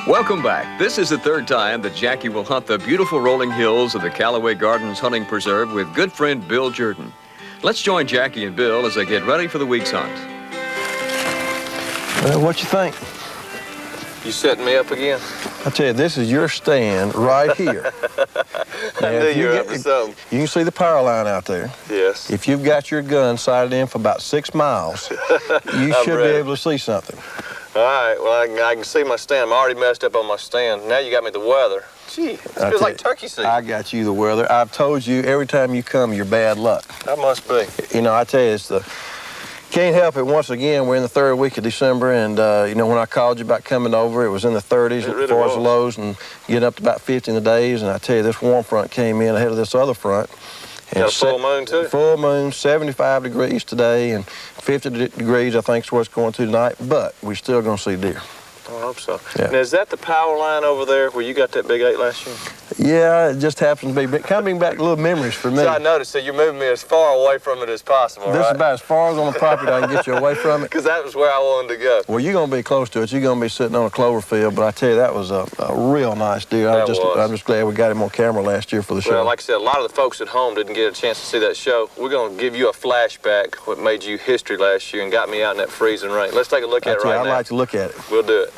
Welcome back. This is the third time that Jackie will hunt the beautiful rolling hills of the Callaway Gardens Hunting Preserve with good friend Bill Jordan. Let's join Jackie and Bill as they get ready for the week's hunt. Well, what you think? You setting me up again? I tell you, this is your stand right here. I knew you were up to something. You can see the power line out there. Yes. If you've got your gun sighted in for about 6 miles, you should be able to see something. All right, well, I can see my stand. I'm already messed up on my stand. Now you got me the weather. Gee, it feels like turkey season. I got you the weather. I've told you every time you come, you're bad luck. That must be. You know, I tell you, it's the... Can't help it. Once again, we're in the third week of December, and you know, when I called you about coming over, it was in the 30s as far as the lows, and getting up to about 50 in the days. And I tell you, this warm front came in ahead of this other front. And got a full moon too? Full moon, 75 degrees today, and 50 degrees I think is what's going to tonight. But we're still going to see deer. I hope so. Yeah. Now, is that the power line over there where you got that big 8 last year? Yeah, it just happens to be kind of bring back little memories for me. So I noticed that you're moving me as far away from it as possible, This is about as far as on the property I can get you away from it. Because that was where I wanted to go. Well, you're going to be close to it. You're going to be sitting on a clover field, but I tell you, that was a real nice deer. I'm just glad we got him on camera last year for the show. Well, like I said, a lot of the folks at home didn't get a chance to see that show. We're going to give you a flashback what made you history last year and got me out in that freezing rain. Let's take a look at it right now. I'd like to look at it. We'll do it.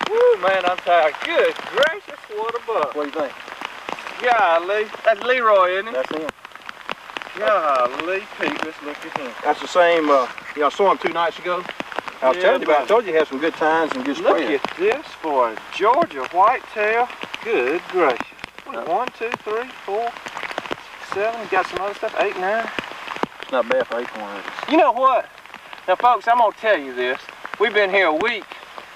Woo, man, I'm tired. Good gracious, what a buck. What do you think? Golly, that's Leroy, isn't he? That's him. Golly, Pete, let's look at him. That's the same, you know, I saw him 2 nights ago. I was telling you about, I told you he had some good times and good spread. Look at this for a Georgia whitetail. Good gracious. 1, 2, 3, 4, 7. Got some other stuff. 8, 9. It's not bad for acorn. You know what? Now, folks, I'm going to tell you this. We've been here a week,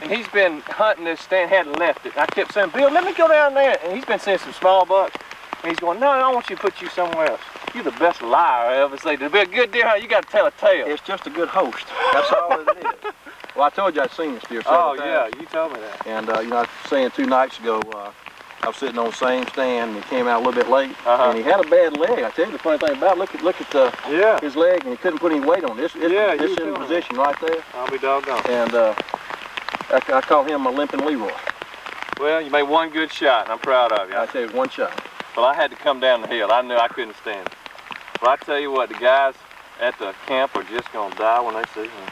and he's been hunting this stand, hadn't left it. And I kept saying, Bill, let me go down there. And he's been seeing some small bucks. And he's going, no, I want you to put you somewhere else. You're the best liar I ever seen. To be a good deer hunter, you got to tell a tale. It's just a good host. That's all it is. Well, I told you I'd seen this deer several times. Yeah, you told me that. And, you know, I was saying 2 nights ago, I was sitting on the same stand, and he came out a little bit late, and he had a bad leg. I tell you the funny thing about it, look at his leg, and he couldn't put any weight on it. It's in position right there. I'll be doggone. And I call him my limping Leroy. Well, you made one good shot, and I'm proud of you. I tell you, 1 shot. Well, I had to come down the hill. I knew I couldn't stand it. Well, I tell you what, the guys at the camp are just going to die when they see him.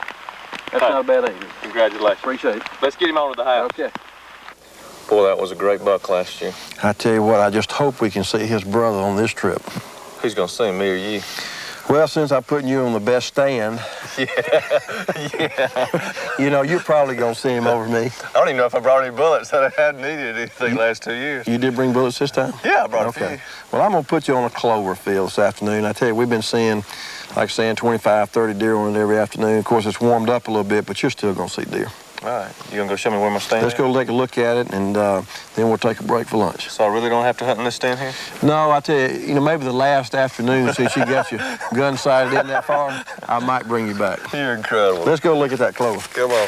That's not a bad idea. Congratulations. Appreciate it. Let's get him on to the house. Okay. Boy, that was a great buck last year. I tell you what, I just hope we can see his brother on this trip. Who's going to see me or you? Well, since I'm putting you on the best stand, you know, you're probably going to see him over me. I don't even know if I brought any bullets. I hadn't needed anything last 2 years. You did bring bullets this time? Yeah, I brought a few. Well, I'm going to put you on a clover field this afternoon. I tell you, we've been seeing, like saying, 25, 30 deer on it every afternoon. Of course, it's warmed up a little bit, but you're still going to see deer. All right. You going to go show me where my stand is? Let's go take a look at it, and then we'll take a break for lunch. So I really don't have to hunt in this stand here? No, I tell you, you know, maybe the last afternoon, since you got your gun sighted in that far, I might bring you back. You're incredible. Let's go look at that clover. Come on.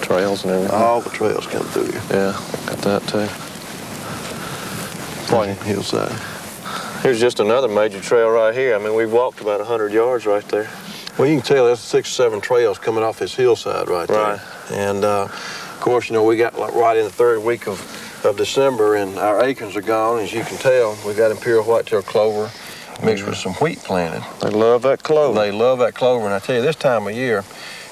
Trails and everything. All the trails come through here. Yeah, got that too. Pointing hillside. Here's just another major trail right here. I mean, we've walked about 100 yards right there. Well, you can tell there's 6 or 7 trails coming off this hillside right there. Right. And, of course, you know, we got like right in the 3rd week of December, and our acorns are gone. As you can tell, we got imperial whitetail clover mixed with some wheat planted. They love that clover. They love that clover, and I tell you, this time of year,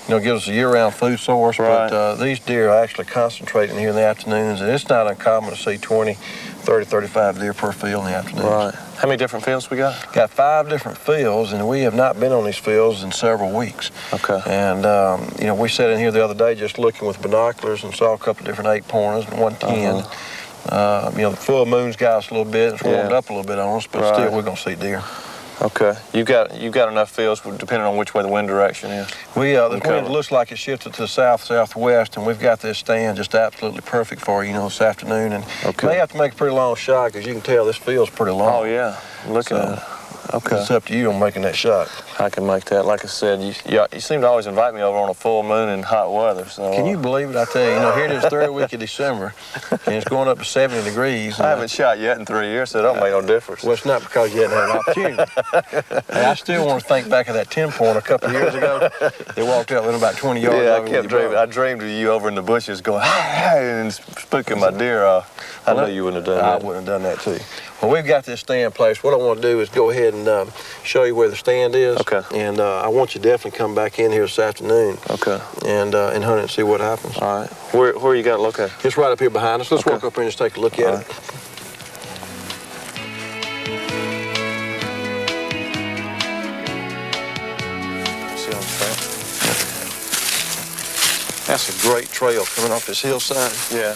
you know, gives us a year-round food source, right. But these deer are actually concentrating here in the afternoons, and it's not uncommon to see 20, 30, 35 deer per field in the afternoons. Right. How many different fields we got? Got 5 different fields, and we have not been on these fields in several weeks. Okay. And, you know, we sat in here the other day just looking with binoculars and saw a couple of different 8-pointers and 1 10. You know, the full moon's got us a little bit. It's warmed up a little bit on us, but still we're going to see deer. Okay. You got enough fields depending on which way the wind direction is. The wind looks like it shifted to the south-southwest, and we've got this stand just absolutely perfect for you know, this afternoon. And you may have to make a pretty long shot because you can tell this field's pretty long. Oh yeah, look at it. Okay. It's up to you on making that shot. I can make that. Like I said, you seem to always invite me over on a full moon in hot weather. So Can you believe it? I tell you, here it is, third week of December, and it's going up to 70 degrees. I haven't shot yet in 3 years, so it don't make no difference. Well, it's not because you hadn't had an opportunity. Hey, I still want to think back of that 10-point a couple of years ago. They walked out within about 20 yards. Yeah, I kept dreaming. I dreamed of you over in the bushes going, hey, and spooking my deer off. I know you wouldn't have done that. I wouldn't have done that too. Well, we've got this stand place. What I want to do is go ahead and show you where the stand is. Okay. And I want you to definitely come back in here this afternoon. Okay. And hunt it and see what happens. All right. Where you got it located? It's right up here behind us. Let's walk up here and just take a look at it. See on the trail? That's a great trail coming off this hillside. Yeah.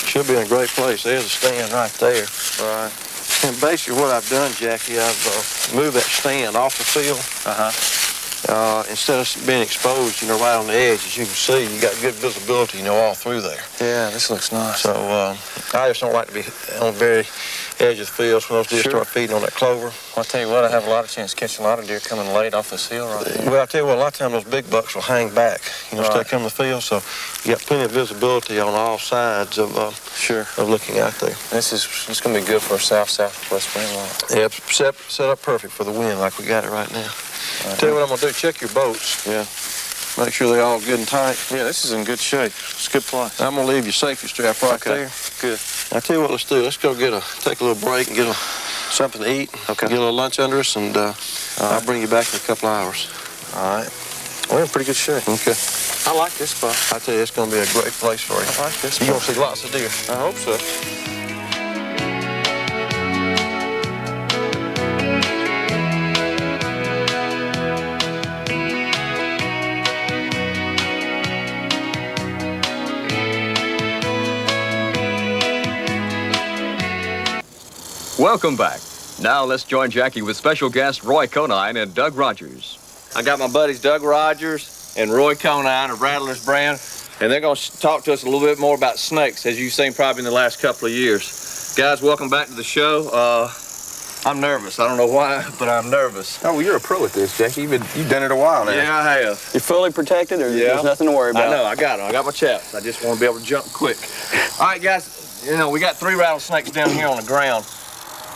Should be in a great place. There's a stand right there. Right. And basically what I've done, Jackie, I've moved that stand off the field. Instead of being exposed, right on the edge, as you can see, you got good visibility, all through there. Yeah, this looks nice. So I just don't like to be on the very edge of the field when those deer start feeding on that clover. Well, I'll tell you what, I have a lot of chance to catch a lot of deer coming late off this hill right here. Well, I tell you what, a lot of times those big bucks will hang back, instead of coming to the field. So you got plenty of visibility on all sides of looking out there. This gonna be good for a south-southwest wind line. Yeah, it's set up perfect for the wind like we got it right now. Tell you what I'm gonna do, check your boats. Yeah. Make sure they're all good and tight. Yeah, this is in good shape. It's a good place. I'm gonna leave your safety strap right there. Good. I tell you what, let's do. Let's go take a little break and get something to eat. Okay. Get a little lunch under us, and I'll bring you back in a couple of hours. All right. We're in pretty good shape. Okay. I like this spot. I tell you, it's gonna be a great place for you. I like this You're spot. gonna see lots of deer. I hope so. Welcome back. Now let's join Jackie with special guests Roy Conine and Doug Rogers. I got my buddies Doug Rogers and Roy Conine of Rattler's brand, and they're going to talk to us a little bit more about snakes, as you've seen probably in the last couple of years. Guys, welcome back to the show. I'm nervous. I don't know why, but I'm nervous. Oh, well, you're a pro at this, Jackie. You've done it a while now. Yeah, I have. You're fully protected, or there's nothing to worry about? I know, I got them. I got my chaps. I just want to be able to jump quick. All right, guys, we got 3 rattlesnakes down here on the ground.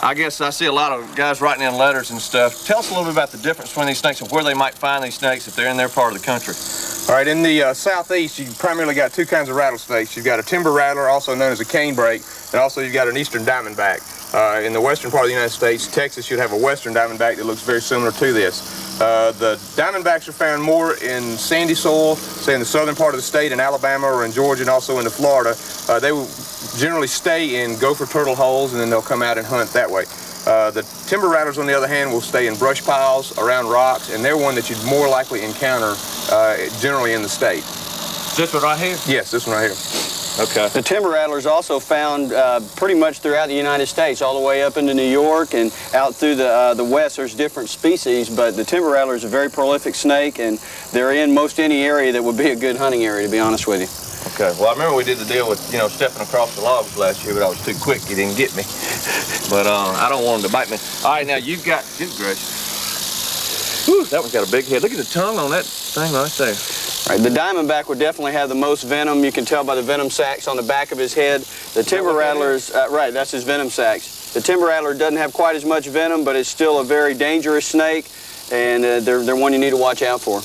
I guess I see a lot of guys writing in letters and stuff. Tell us a little bit about the difference between these snakes and where they might find these snakes if they're in their part of the country. All right, in the southeast, you primarily got 2 kinds of rattlesnakes. You've got a timber rattler, also known as a canebrake, and also you've got an eastern diamondback. In the western part of the United States, Texas, you'd have a western diamondback that looks very similar to this. The diamondbacks are found more in sandy soil, say in the southern part of the state, in Alabama or in Georgia, and also into Florida. They will generally stay in gopher turtle holes, and then they'll come out and hunt that way. The timber rattlers, on the other hand, will stay in brush piles around rocks, and they're one that you'd more likely encounter generally in the state. This one right here? Yes, this one right here. Okay. The timber rattler is also found pretty much throughout the United States, all the way up into New York and out through the west. There's different species, but the timber rattler is a very prolific snake, and they're in most any area that would be a good hunting area, to be honest with you. Okay. Well, I remember we did the deal with, stepping across the logs last year, but I was too quick. He didn't get me. But I don't want him to bite me. All right, now you've got, good gracious. Whew, that one's got a big head. Look at the tongue on that thing right there. Right, the diamondback would definitely have the most venom. You can tell by the venom sacs on the back of his head. The timber rattler's, right, that's his venom sacs. The timber rattler doesn't have quite as much venom, but it's still a very dangerous snake, and they're one you need to watch out for.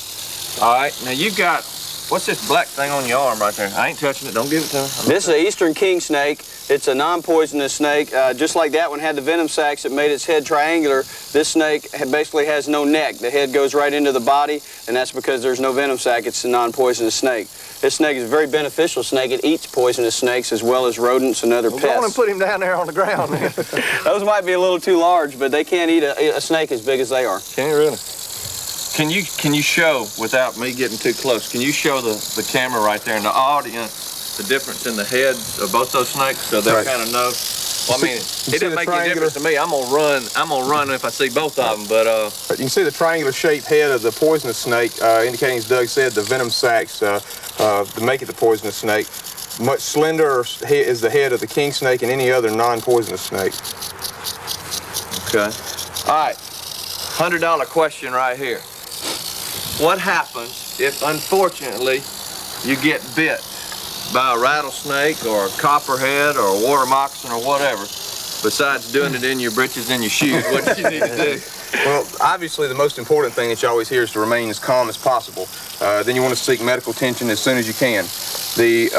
All right, now you've got, what's this black thing on your arm right there? I ain't touching it. Don't give it to me. This is an eastern king snake. It's a non-poisonous snake. Just like that one had the venom sacs that made its head triangular, this snake basically has no neck. The head goes right into the body, and that's because there's no venom sac. It's a non-poisonous snake. This snake is a very beneficial snake. It eats poisonous snakes as well as rodents and other pests. Go on and put him down there on the ground. Those might be a little too large, but they can't eat a snake as big as they are. Can you really? Can you show, without me getting too close, can you show the camera right there and the audience the difference in the heads of both those snakes so they'll kind of know? Well, I mean, it doesn't make any difference to me. I'm gonna run if I see both of them, but you can see the triangular shaped head of the poisonous snake, indicating, as Doug said, the venom sacs to make it the poisonous snake. Much slender is the head of the king snake and any other non-poisonous snake. Okay. All right. $100 question right here. What happens if, unfortunately, you get bit by a rattlesnake or a copperhead or a water moccasin or whatever? Besides doing it in your britches and your shoes, what do you need to do? Well, obviously the most important thing that you always hear is to remain as calm as possible. Then you want to seek medical attention as soon as you can. The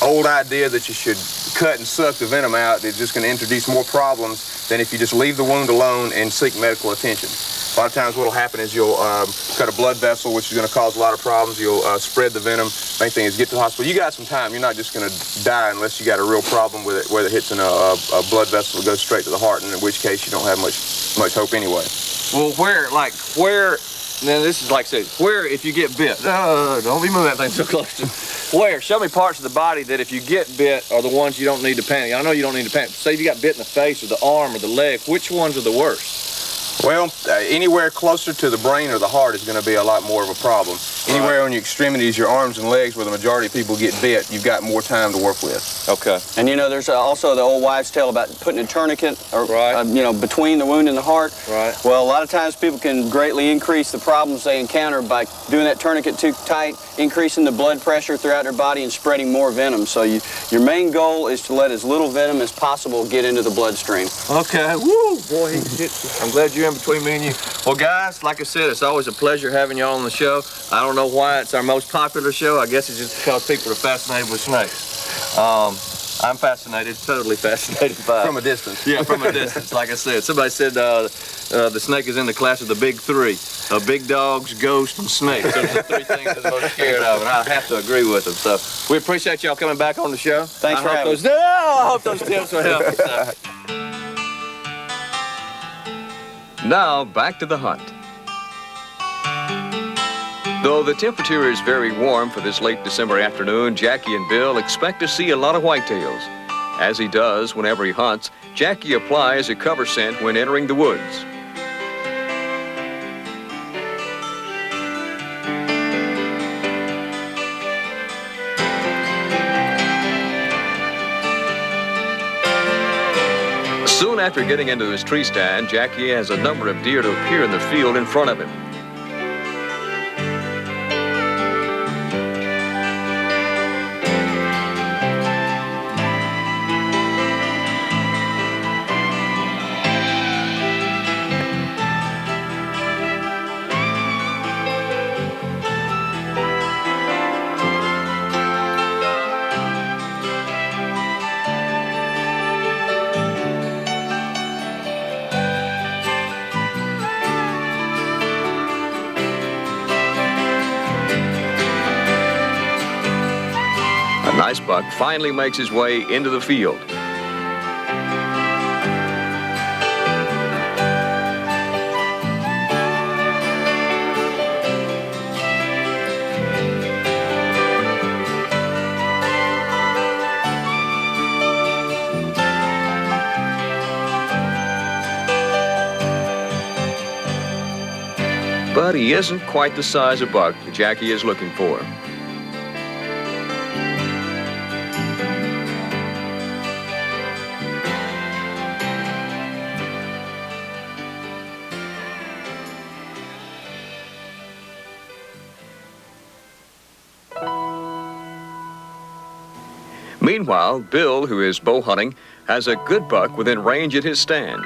old idea that you should cut and suck the venom out is just going to introduce more problems than if you just leave the wound alone and seek medical attention. A lot of times what will happen is you'll cut a blood vessel, which is going to cause a lot of problems. You'll spread the venom. Main thing is get to the hospital. You got some time. You're not just going to die unless you got a real problem with it, whether it hits in a blood vessel that goes straight to the heart, and in which case you don't have much hope anyway. Well, where, now this is like I said, where if you get bit? Don't be moving that thing so close to me. Where? Show me parts of the body that if you get bit are the ones you don't need to panic. I know you don't need to panic. Say if you got bit in the face or the arm or the leg, which ones are the worst? Well, anywhere closer to the brain or the heart is going to be a lot more of a problem. Anywhere on your extremities, your arms and legs, where the majority of people get bit, you've got more time to work with. Okay. And you know, there's also the old wives' tale about putting a tourniquet, or you know, between the wound and the heart. Right. Well, a lot of times people can greatly increase the problems they encounter by doing that tourniquet too tight, increasing the blood pressure throughout their body and spreading more venom. So your main goal is to let as little venom as possible get into the bloodstream. Okay. Woo! Boy, I'm glad you're in between me and you. Well, guys, like I said, it's always a pleasure having y'all on the show. I don't know why it's our most popular show. I guess it's just because people are fascinated with snakes. I'm fascinated, totally fascinated by it. From a distance. Yeah, from a distance. Like I said, somebody said the snake is in the class of the big three: big dogs, ghosts, and snakes. Those are the three things I'm most scared of, and I have to agree with them. So we appreciate y'all coming back on the show. Thanks for having us. I hope those tips will help us. Now, back to the hunt. Though the temperature is very warm for this late December afternoon, Jackie and Bill expect to see a lot of whitetails. As he does whenever he hunts, Jackie applies a cover scent when entering the woods. Soon after getting into his tree stand, Jackie has a number of deer to appear in the field in front of him. A nice buck finally makes his way into the field. But he isn't quite the size of buck that Jackie is looking for. Meanwhile, Bill, who is bow hunting, has a good buck within range at his stand.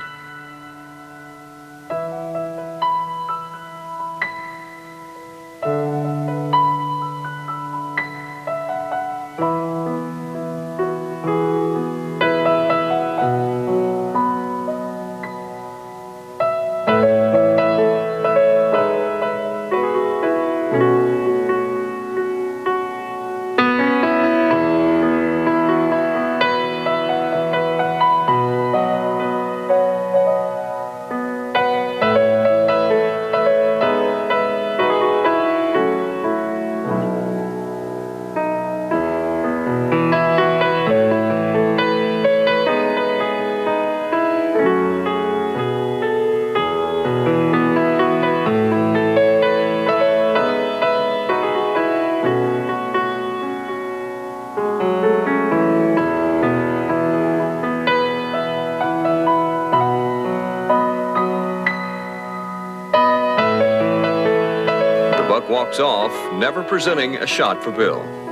walks off, never presenting a shot for Bill.